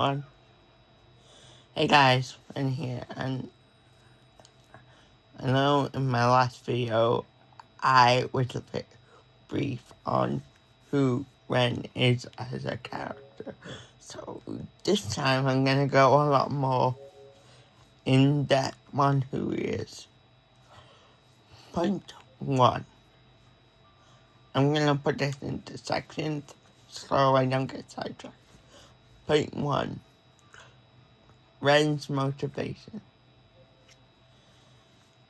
everyone. Hey guys, Ren here, and I know in my last video I was a bit brief on who Ren is as a character, so this time I'm gonna go a lot more in depth on who he is. Point 1. I'm gonna put this into sections so I don't get sidetracked. Point 1. Ren's motivation.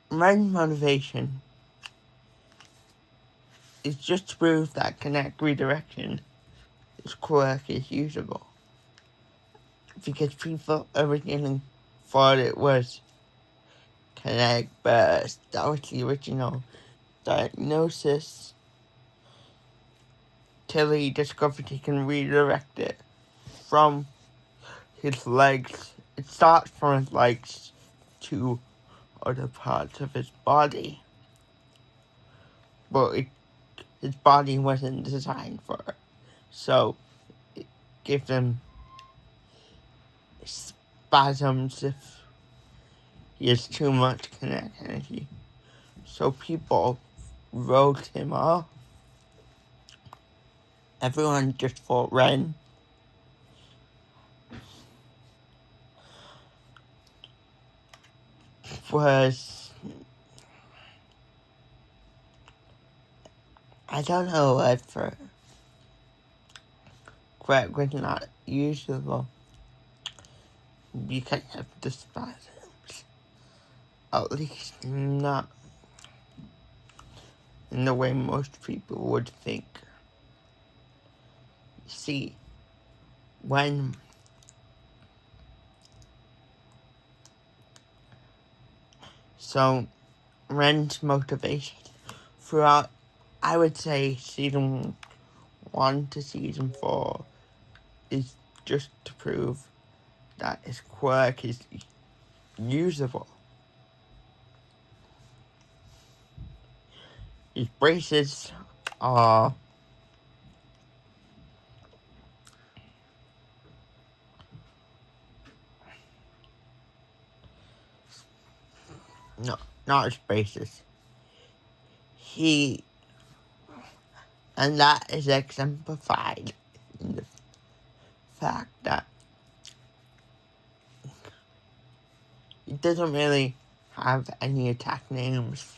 Ren's motivation is just to prove that Connect Redirection, this quirk, is usable. Because people originally thought it was Connect Burst. That was the original diagnosis. Till he discovered he can redirect it from his legs. It starts from his legs to other parts of his body. But his body wasn't designed for it. So it gives him spasms if he has too much kinetic energy. So people wrote him off. Everyone just thought Ren was, I don't know what for Greg was not usable because of the spasms. At least not in the way most people would think. See, when Ren's motivation throughout, I would say, season 1 to season 4 is just to prove that his quirk is usable. His braces are not his braces. And that is exemplified in the fact that he doesn't really have any attack names,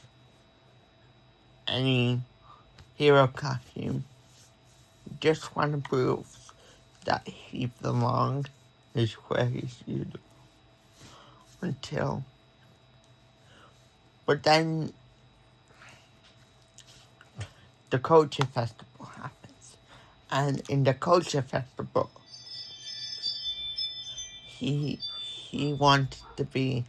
any hero costume. Just want to prove that he belongs, is where he's used until. But then the Culture Festival happens. And in the Culture Festival, he wanted to be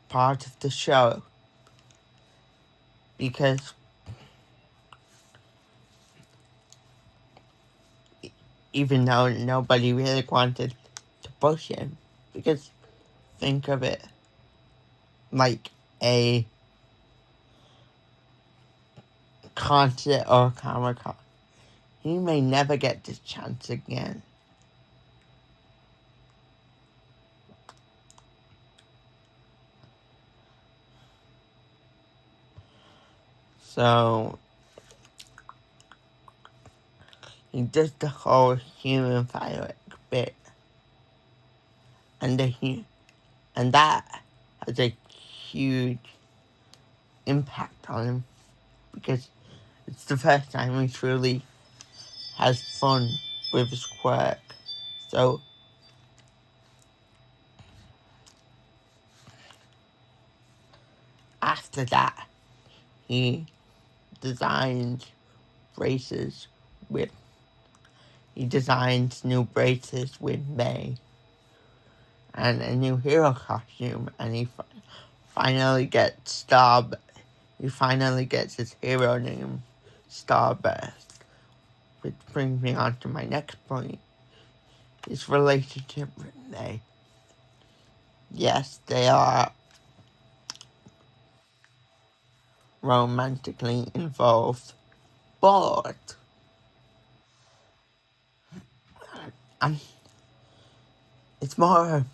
part of the show. Because even though nobody really wanted to push him, because think of it like a concert or Comic-Con. He may never get this chance again. So he does the whole human firework bit. And that has a huge impact on him because it's the first time he truly has fun with his quirk. So after that, he designs new braces with May and a new hero costume, and he finally gets his hero name, Starburst, which brings me on to my next point, his relationship with May. Yes, they are romantically involved, but it's more of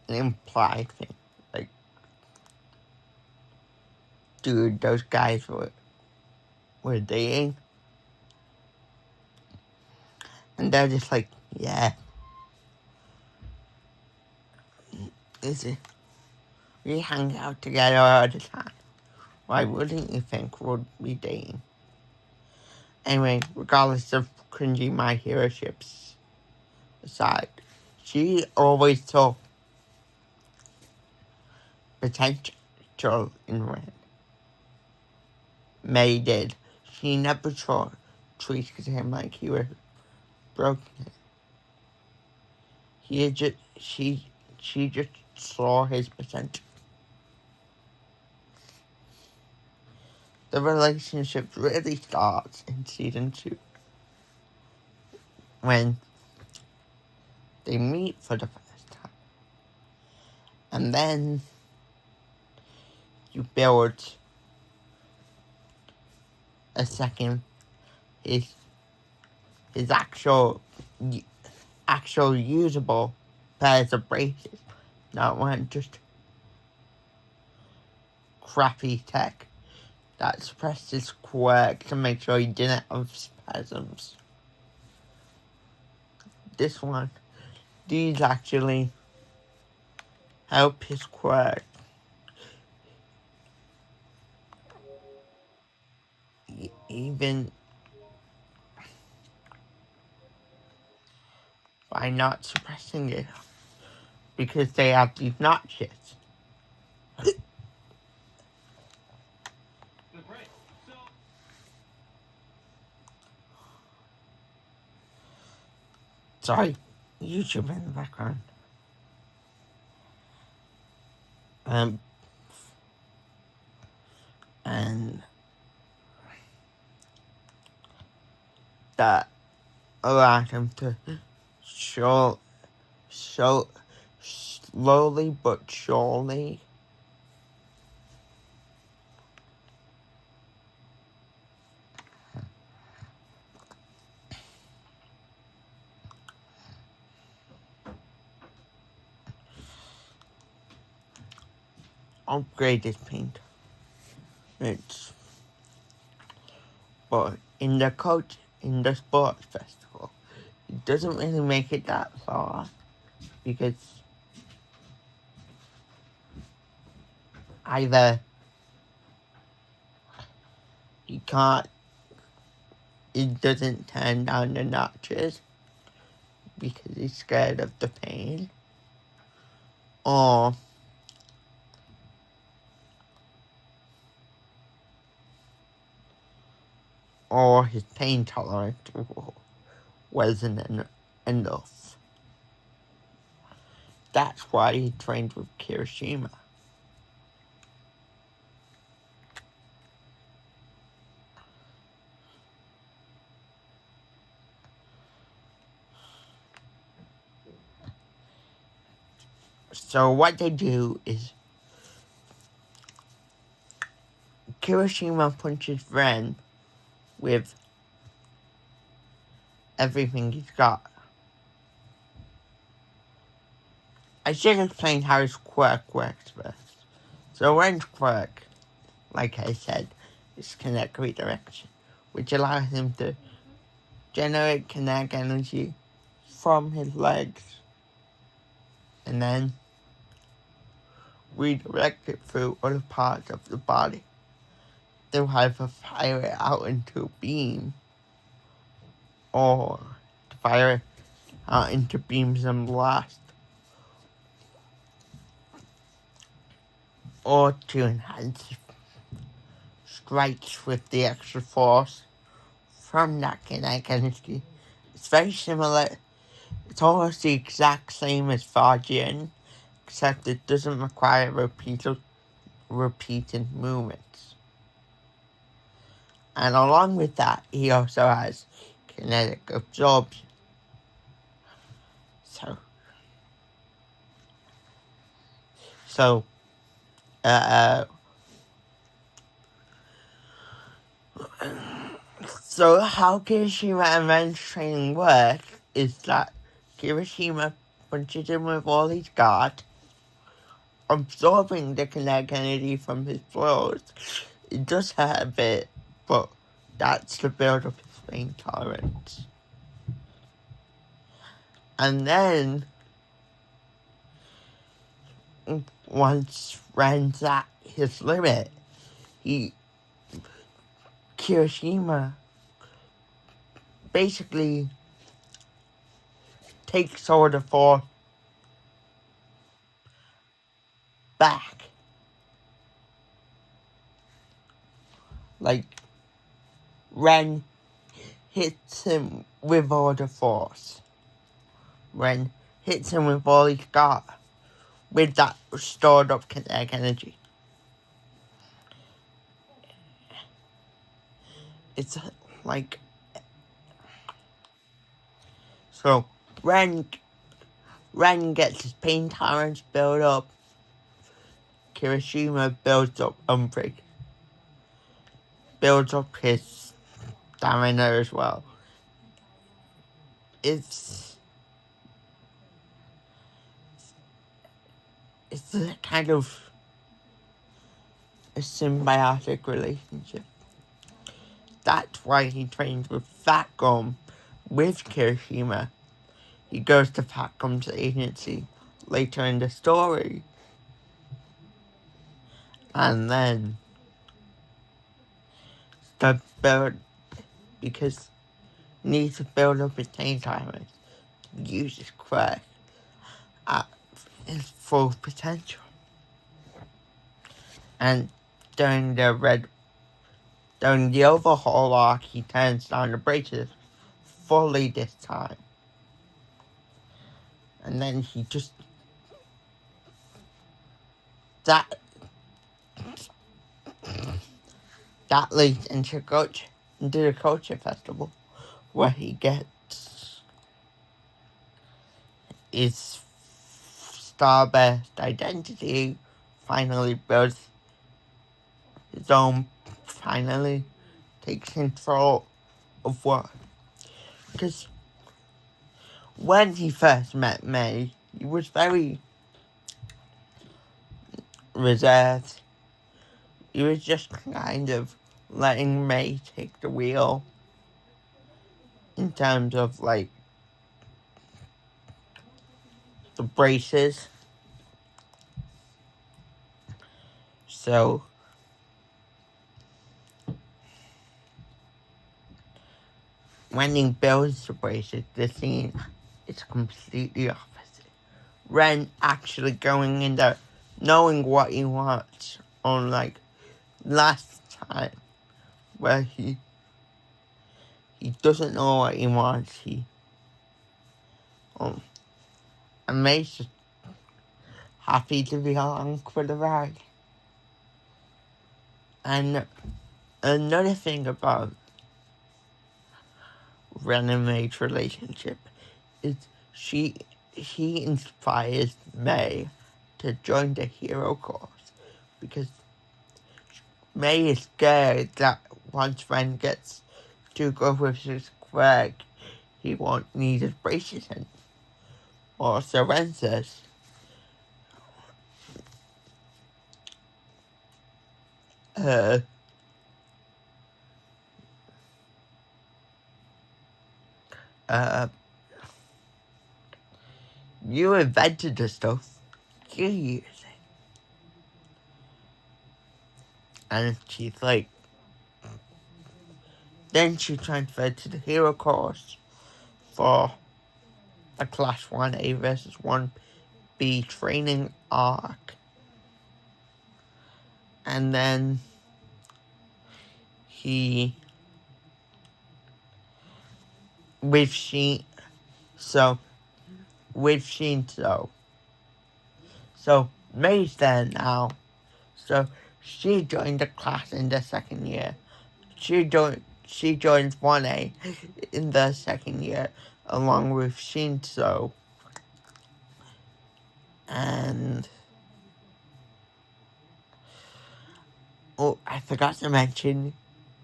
an implied thing. Like, dude, those guys were dating, and they're just like, yeah, we hang out together all the time. Why wouldn't you think we'd be dating? Anyway, regardless of cringy My Hero ships aside, she always saw potential in Ren. May did. She never treated him like he was broken. She just saw his potential. The relationship really starts in season 2 when they meet for the first time. And then you build a second, his actual usable pairs of braces, not one just crappy tech that suppressed his quirk to make sure he didn't have spasms. These actually help his quirk even by not suppressing it, because they have these notches. Sorry, YouTube in the background. And that allowed him to slowly but surely upgrade his paint. But in the sports festival, it doesn't really make it that far, because either he doesn't turn down the notches because he's scared of the pain, or his pain tolerance wasn't enough. That's why he trained with Kirishima. So what they do is Kirishima punches Ren with everything he's got. I should explain how his quirk works first. So Ren's quirk, like I said, is kinetic redirection, which allows him to generate kinetic energy from his legs and then redirect it through other parts of the body. They'll either fire it out into a beam, or fire it out into beams and blast, or to enhance strikes with the extra force from that kinetic energy. It's very similar. It's almost the exact same as Fajian, except it doesn't require repeated movements. And along with that, he also has kinetic absorption. So So how Kirishima and Ren's training works is that Kirishima punches him with all he's got, absorbing the kinetic energy from his blows. It does hurt a bit, but that's to build up his pain tolerance. And then, once Ren's at his limit, Kirishima basically takes all the force back. Like, Ren hits him with all the force. Ren hits him with all he's got, with that stored up kinetic energy. It's like... So, Ren gets his pain tolerance built up. Kirishima builds up builds up his stamina as well. It's a kind of a symbiotic relationship. That's why he trains with Fat Gum with Kirishima. He goes to Fat Gum's agency later in the story. And then because he needs to build up his pain tolerance, use his quirk at his full potential. And during the overhaul arc, he turns down the braces fully this time. And then he just... That leads into the culture festival, where he gets his starburst identity, finally builds his own, finally takes control of what... Because when he first met May, he was very reserved. He was just kind of letting May take the wheel in terms of, like, the braces. So, when he builds the braces, the scene is completely opposite. Ren actually going in there, knowing what he wants, unlike last time, where he doesn't know what he wants. And May's just happy to be along for the ride. And another thing about Ren and May's relationship is he inspires May to join the hero course, because May is scared that once Ren gets too good with his quirk, he won't need his braces anymore. Or so Ren says. You invented this stuff. You use it. And she's like... Then she transferred to the hero course for a Class 1A versus 1B training arc. And then with Shinzo. So May's there now. So she joined the class in the second year. She joins 1A in the second year, along with Shinzo. And... Oh, I forgot to mention,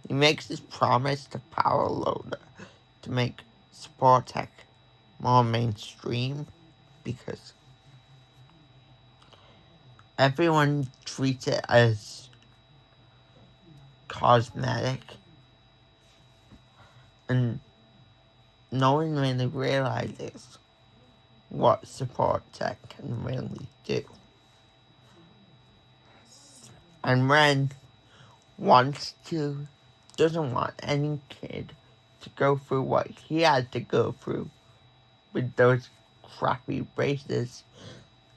He makes his promise to Power Loader to make support tech more mainstream because everyone treats it as cosmetic and no one really realizes what support tech can really do. And Ren doesn't want any kid to go through what he had to go through with those crappy braces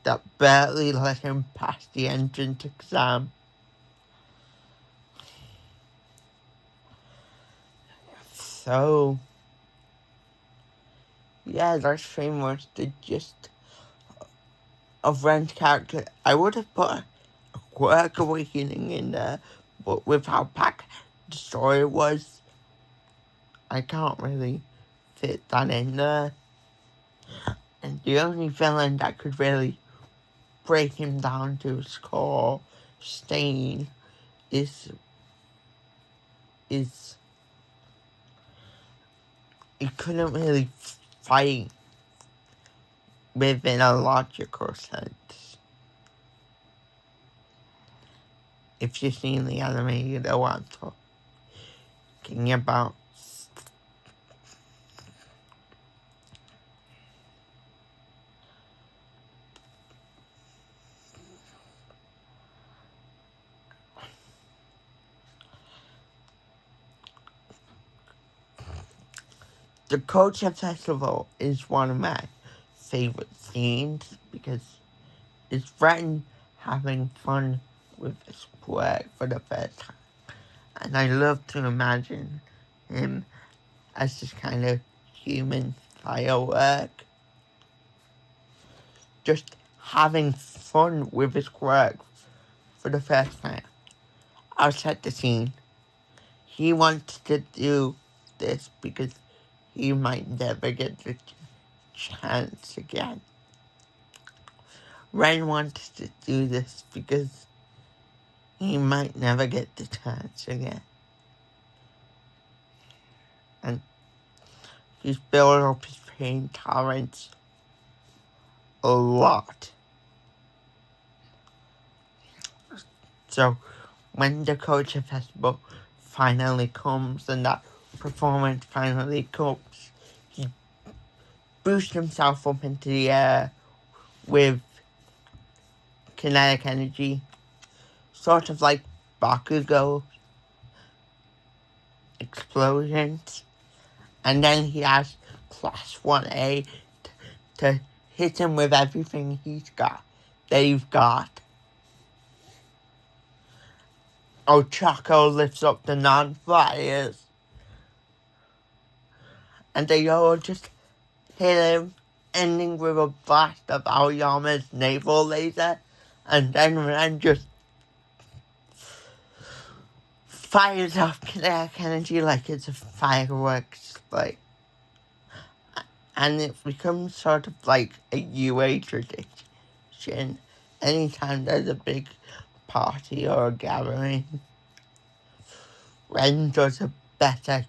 that barely let him pass the entrance exam. So, yeah, that's pretty much the gist of Ren's character. I would have put a quirk awakening in there, but with how packed the story was, I can't really fit that in there. And the only villain that could really break him down to his core, Stain, is he couldn't really fight within a logical sense. If you've seen the anime, you know what I'm talking about. The Culture Festival is one of my favorite scenes because it's Ren having fun with his work for the first time. And I love to imagine him as this kind of human firework. Just having fun with his work for the first time. I'll set the scene. He wants to do this because he might never get the chance again. Ren wants to do this because he might never get the chance again. And he's built up his pain tolerance a lot. So when the Culture Festival finally comes and that performance finally comes, he boosts himself up into the air with kinetic energy, sort of like Bakugo explosions, and then he has Class 1A to hit him with everything they've got. Ochako lifts up the non-flyers, and they all just hit him, ending with a blast of Aoyama's naval laser, and then Ren just fires off kinetic energy like it's a fireworks display. And it becomes sort of like a UA tradition. Anytime there's a big party or a gathering, Ren does a better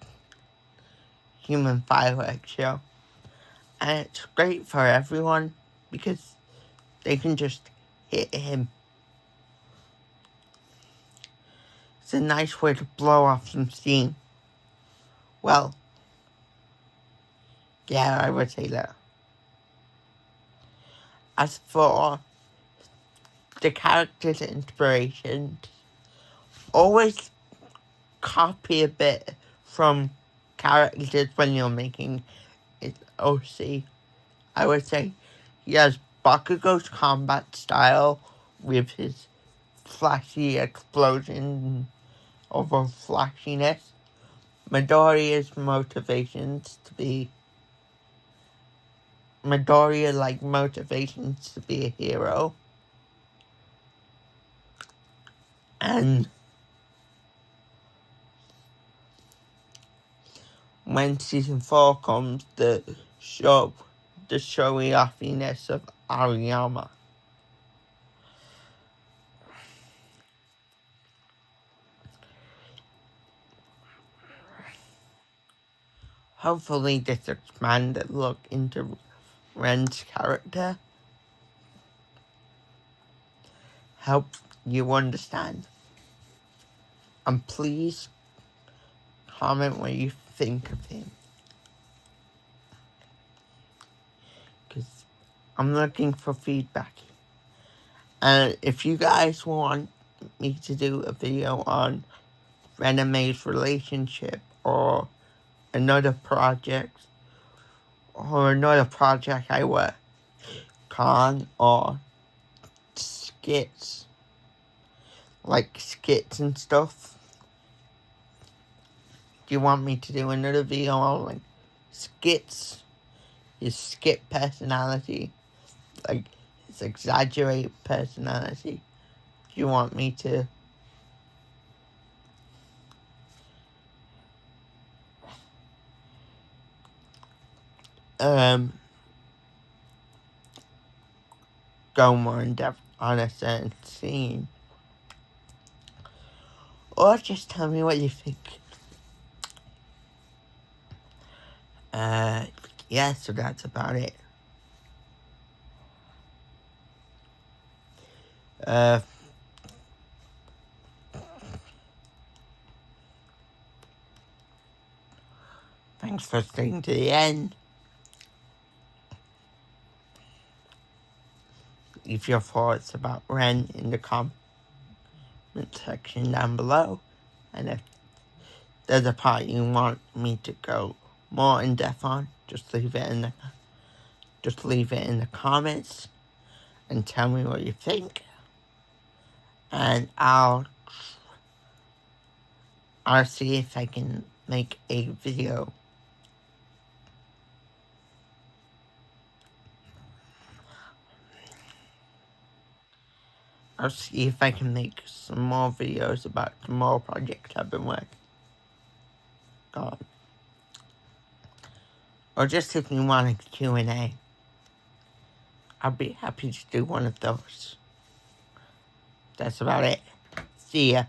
human fireworks show. And it's great for everyone because they can just hit him. It's a nice way to blow off some steam. Well, yeah, I would say that. As for the character's inspirations, always copy a bit from characters when you're making it OC. I would say he has Bakugo's combat style with his flashy explosion over flashiness. Midoriya motivations to be a hero. And when season 4 comes, the showy offiness of Aoyama. hopefully this expanded look into Ren's character helps you understand. And please comment what you think of him, because I'm looking for feedback. And if you guys want me to do a video on Ren and May's relationship, or another project, I work on, or skits, like skits and stuff, do you want me to do another video on like skits, his skit personality, like his exaggerated personality? Do you want me to go more in depth on a certain scene? Or just tell me what you think. Yeah, so that's about it. Thanks for staying to the end. Leave your thoughts about Ren in the comment section down below. And if there's a part you want me to go more in depth on, just leave it in the comments and tell me what you think. And I'll see if I can make a video. I'll see if I can make some more videos about some more projects I've been working on. Or just if you want a Q&A, I'll be happy to do one of those. That's about it. See ya.